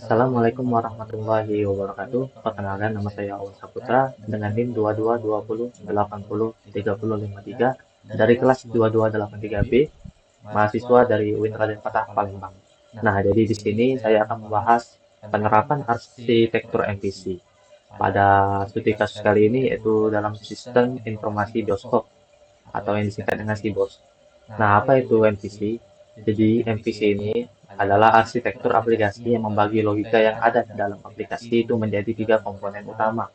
Assalamualaikum warahmatullahi wabarakatuh. Perkenalkan, nama saya Awan Saputra dengan NIM 2220803053 dari kelas 2283B, mahasiswa dari UIN Raden Patah Palembang. Nah, jadi di sini saya akan membahas penerapan arsitektur MPC. Pada studi kasus kali ini yaitu dalam sistem informasi bioskop atau yang disingkat dengan SIBOS. Nah, apa itu MPC? Jadi, MPC ini adalah arsitektur aplikasi yang membagi logika yang ada di dalam aplikasi itu menjadi tiga komponen utama.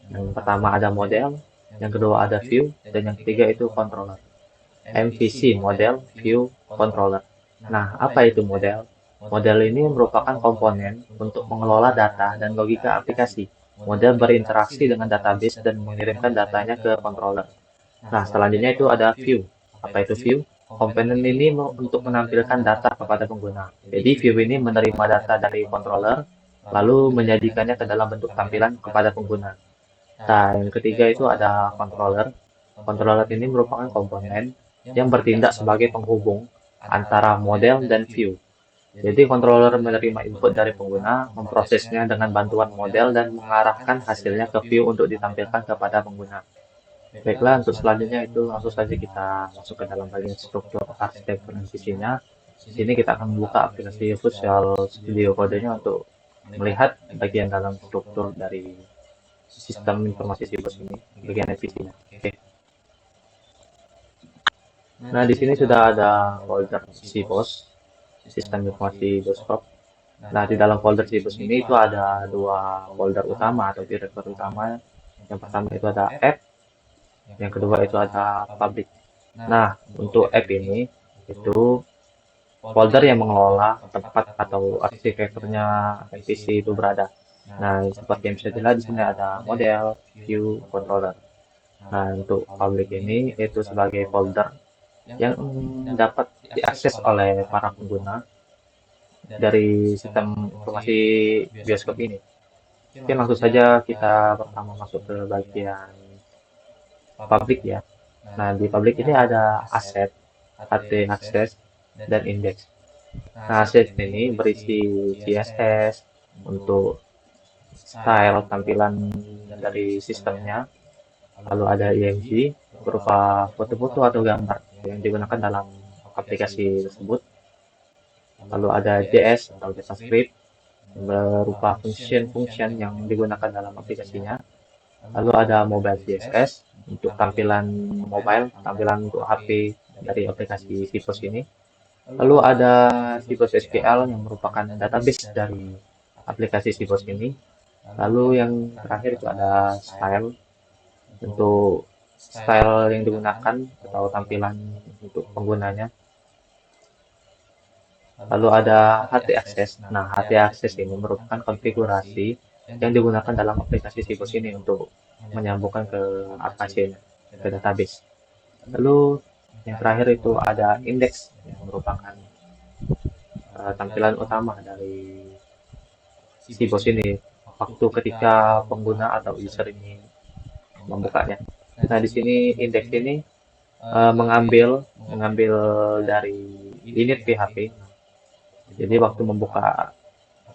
Yang pertama ada model, yang kedua ada view, dan yang ketiga itu controller. MVC, model, view, controller. Nah, apa itu model? Model ini merupakan komponen untuk mengelola data dan logika aplikasi. Model berinteraksi dengan database dan mengirimkan datanya ke controller. Nah, selanjutnya itu ada view. Apa itu view? Komponen ini untuk menampilkan data kepada pengguna. Jadi, view ini menerima data dari controller, lalu menjadikannya ke dalam bentuk tampilan kepada pengguna. Nah, yang ketiga itu ada controller. Controller ini merupakan komponen yang bertindak sebagai penghubung antara model dan view. Jadi, controller menerima input dari pengguna, memprosesnya dengan bantuan model, dan mengarahkan hasilnya ke view untuk ditampilkan kepada pengguna. Baiklah, untuk selanjutnya itu langsung saja kita masuk ke dalam bagian struktur arsitektur dan visinya. Di sini kita akan membuka aplikasi Visual Studio Code-nya untuk melihat bagian dalam struktur dari sistem informasi SIBOS ini, bagian visinya. Oke. Nah, di sini sudah ada folder SIBOS, sistem informasi bioskop. Nah, di dalam folder SIBOS ini itu ada dua folder utama atau direktur utama. Yang pertama itu ada app, yang kedua itu ada public. Nah, untuk app ini itu folder yang mengelola tempat atau arsitekturnya MVC itu berada. Nah, seperti yang bisa dilihat di sini ada model, view, controller. Nah, untuk public ini itu sebagai folder yang dapat diakses oleh para pengguna dari sistem informasi bioskop ini. Oke, langsung saja kita pertama masuk ke bagian public ya. Nah, di public ini ada aset, HT akses, dan indeks. Nah, aset ini berisi CSS untuk style tampilan dari sistemnya. Lalu ada IMG berupa foto-foto atau gambar yang digunakan dalam aplikasi tersebut. Lalu ada JS atau JavaScript berupa function-function yang digunakan dalam aplikasinya. Lalu ada mobile CSS untuk tampilan mobile, tampilan untuk HP dari aplikasi SIBOS ini. Lalu ada SIBOS SQL yang merupakan database dari aplikasi SIBOS ini. Lalu yang terakhir itu ada style untuk style yang digunakan atau tampilan untuk penggunanya. Lalu ada HT access. Nah, HT access ini merupakan konfigurasi yang digunakan dalam aplikasi SIBOS ini untuk menyambungkan ke Apache-nya, ke database. Lalu yang terakhir itu ada index yang merupakan tampilan utama dari SIBOS ini waktu ketika pengguna atau user ini membukanya. Nah, di sini indeks ini mengambil dari init PHP. Jadi waktu membuka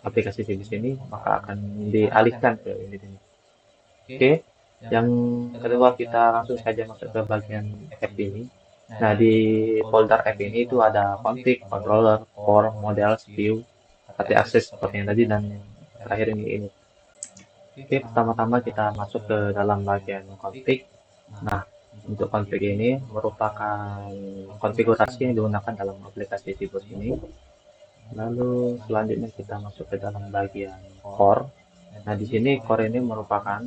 aplikasi SIBOS ini maka akan dialihkan ke init ini. Oke, yang kedua kita langsung saja masuk ke bagian app ini. Nah, di folder app ini itu ada config, controller, core, model, view, HT access seperti yang tadi, dan terakhir ini. Oke, pertama-tama kita masuk ke dalam bagian config. Nah, untuk config ini merupakan konfigurasi yang digunakan dalam aplikasi SIBOS ini. Lalu selanjutnya kita masuk ke dalam bagian core. Nah, di sini core ini merupakan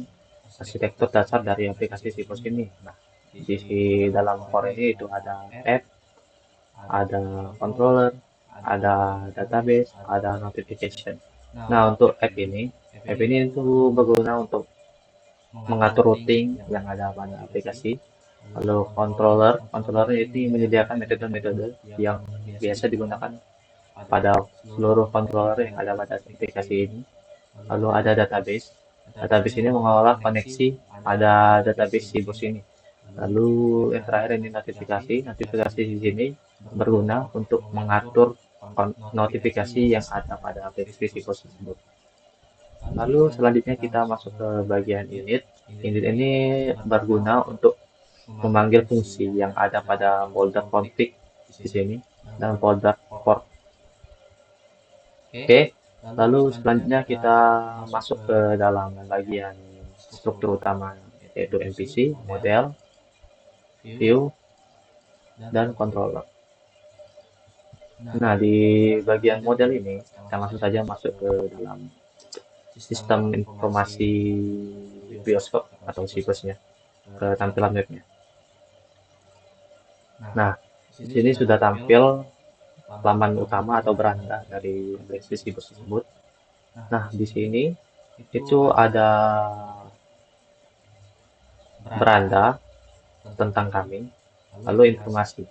arsitektur dasar dari aplikasi SIBOS ini. Nah, di sisi dalam core ini itu ada app, ada controller, ada database, ada notification. Nah, untuk app ini itu berguna untuk mengatur routing yang ada pada aplikasi. Lalu controller ini menyediakan metode-metode yang biasa digunakan pada seluruh controller yang ada pada aplikasi ini. Lalu ada database. Database ini mengelola koneksi pada database SIBOS ini. Lalu yang terakhir ini notifikasi. Notifikasi di sini berguna untuk mengatur notifikasi yang ada pada aplikasi SIBOS tersebut. Lalu selanjutnya kita masuk ke bagian init. Init ini berguna untuk memanggil fungsi yang ada pada folder config di sini dan folder port. Oke, lalu selanjutnya kita masuk ke dalam bagian struktur utama, yaitu MVC, model, view, dan controller. Nah, di bagian model ini, kita langsung saja masuk ke dalam sistem informasi bioskop atau situsnya, ke tampilan webnya. Nah, di sini sudah tampil laman utama atau beranda dari situs tersebut. Nah, di sini itu ada beranda tentang kami, lalu informasi.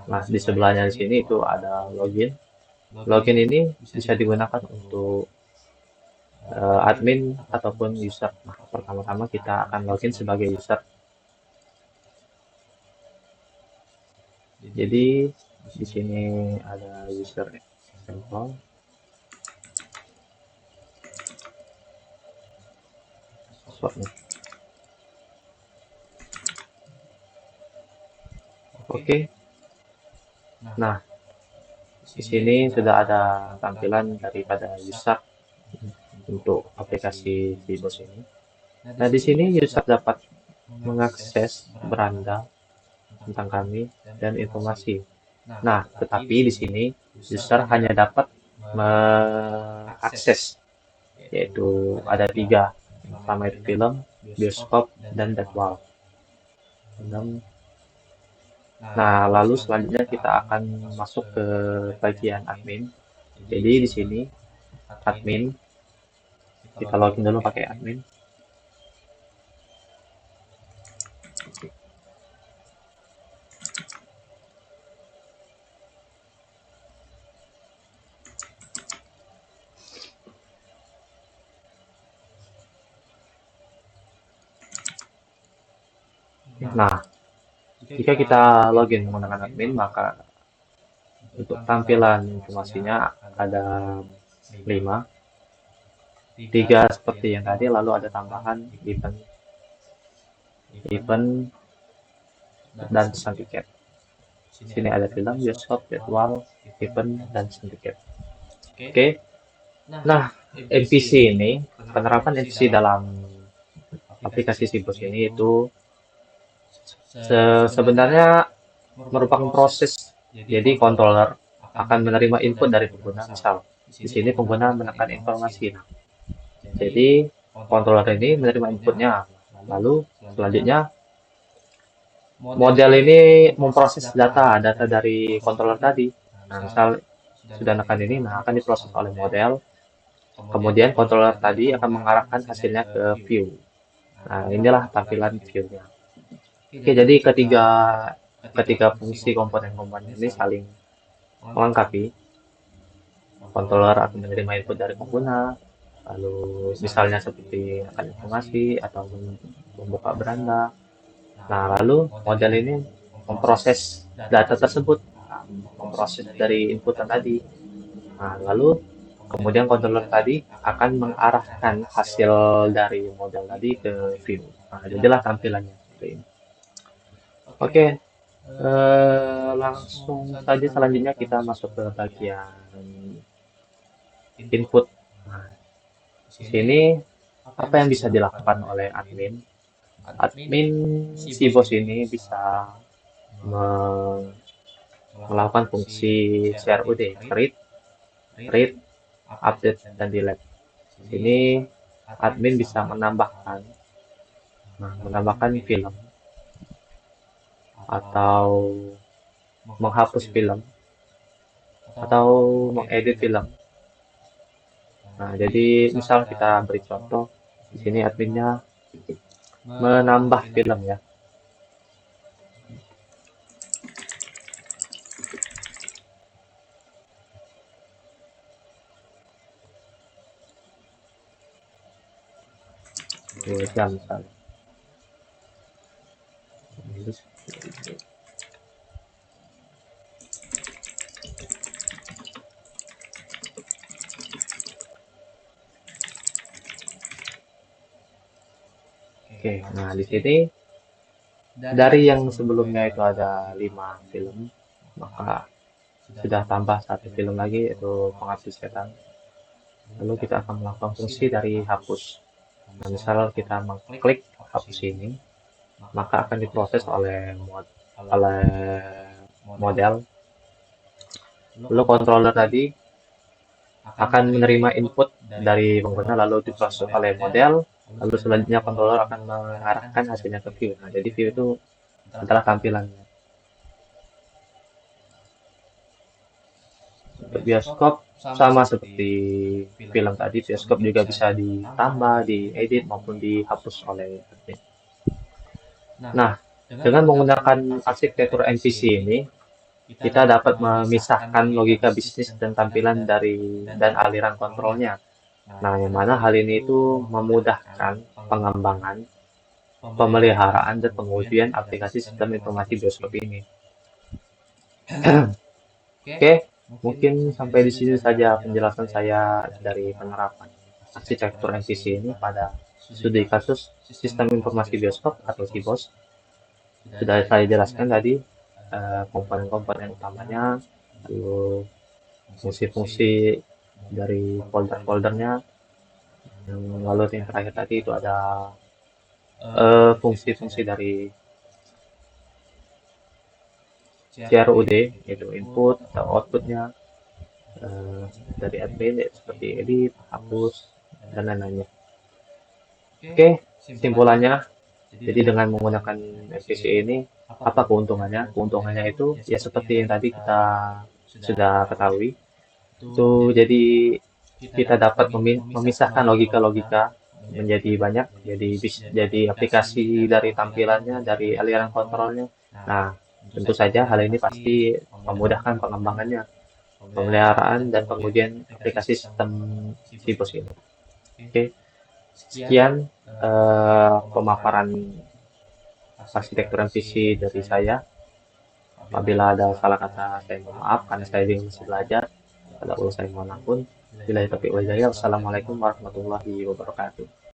Nah, di sebelahnya di sini itu ada login. Login ini bisa digunakan untuk admin ataupun user. Nah, pertama-tama kita akan login sebagai user. Jadi di sini ada user example. Passwordnya. Oke. Nah, di sini sudah ada tampilan daripada user untuk aplikasi Vibos ini. Nah, di sini user dapat mengakses beranda tentang kami dan informasi. Nah, tetapi di sini user hanya dapat mengakses, yaitu ada 3. Yang pertama itu film, bioskop, dan jadwal. Nah, lalu selanjutnya kita akan masuk ke bagian admin. Jadi di sini admin, kita login dulu pakai admin. Nah, jika kita login menggunakan admin, maka untuk tampilan informasinya ada 5. 3 seperti yang tadi, lalu ada tambahan event dan pesan tiket. Di sini ada film, bioskop, jadwal, event, dan pesan tiket. Oke. Nah, MVC ini, penerapan MVC dalam aplikasi Sibos ini itu sebenarnya merupakan proses. Jadi controller akan menerima input dari pengguna. Misal, di sini pengguna menekan informasi. Nah, jadi controller ini menerima inputnya. Lalu selanjutnya model ini memproses data dari controller tadi. Nah, misal sudah menekan ini, nah akan diproses oleh model. Kemudian controller tadi akan mengarahkan hasilnya ke view. Nah, inilah tampilan view-nya. Oke, jadi ketiga fungsi komponen-komponen ini saling melengkapi. Controller akan menerima input dari pengguna, lalu misalnya seperti akan informasi atau membuka beranda. Nah, lalu model ini memproses data tersebut, memproses dari inputan tadi. Nah, lalu kemudian controller tadi akan mengarahkan hasil dari model tadi ke view. Nah, jadilah tampilannya seperti ini. Oke, langsung saja selanjutnya kita masuk ke bagian input. Nah, di sini apa yang bisa dilakukan oleh admin? Admin Sibos ini bisa melakukan fungsi CRUD, read, update, dan delete. Di sini admin bisa menambahkan film atau menghapus film atau mengedit film. Nah, jadi misal kita beri contoh, di sini adminnya menambah film ya. Dua jam misalnya. Oke, nah di sini dari yang sebelumnya itu ada 5 film, maka sudah tambah satu film lagi yaitu Pengabdi Setan. Lalu kita akan melakukan fungsi dari hapus. Nah, misal kita mengklik hapus ini, maka akan diproses oleh model. Lalu controller tadi akan menerima input dari pengguna lalu diproses oleh model, lalu selanjutnya controller akan mengarahkan hasilnya ke view. Nah, jadi view itu adalah tampilannya. Untuk bioskop sama seperti film tadi, bioskop juga bisa ditambah, diedit maupun dihapus oleh admin. Nah, dengan menggunakan arsitektur MVC ini, kita dapat memisahkan logika bisnis dan tampilan dan aliran kontrolnya. Nah, yang mana hal ini itu memudahkan pengembangan, pemeliharaan, dan pengujian aplikasi sistem informasi bioskop ini. Oke, mungkin sampai di sini saja penjelasan saya dari penerapan arsitektur MVC ini pada studi kasus sistem informasi bioskop atau SIBOS. Sudah saya jelaskan tadi komponen-komponen utamanya, lalu fungsi-fungsi dari folder-foldernya, lalu yang terakhir tadi itu ada fungsi-fungsi dari CRUD, yaitu input atau outputnya dari admin seperti edit, hapus, dan lain-lainnya. Oke, kesimpulannya, jadi dengan menggunakan SVC ini, apa keuntungannya? Keuntungannya itu ya seperti yang tadi kita sudah ketahui, itu jadi kita dapat memisahkan logika-logika menjadi banyak, jadi aplikasi dari tampilannya, dari aliran kontrolnya. Nah, tentu saja hal ini pasti memudahkan pengembangannya, pemeliharaan dan pengujian aplikasi sistem SIBOS ini. Oke, sekian pemaparan arsitektur MVC dari saya. Apabila ada salah kata, saya mohon maaf karena saya juga masih belajar. Kalau saya mohon ampun. Bila taufiq wal hidayah. Wassalamualaikum warahmatullahi wabarakatuh.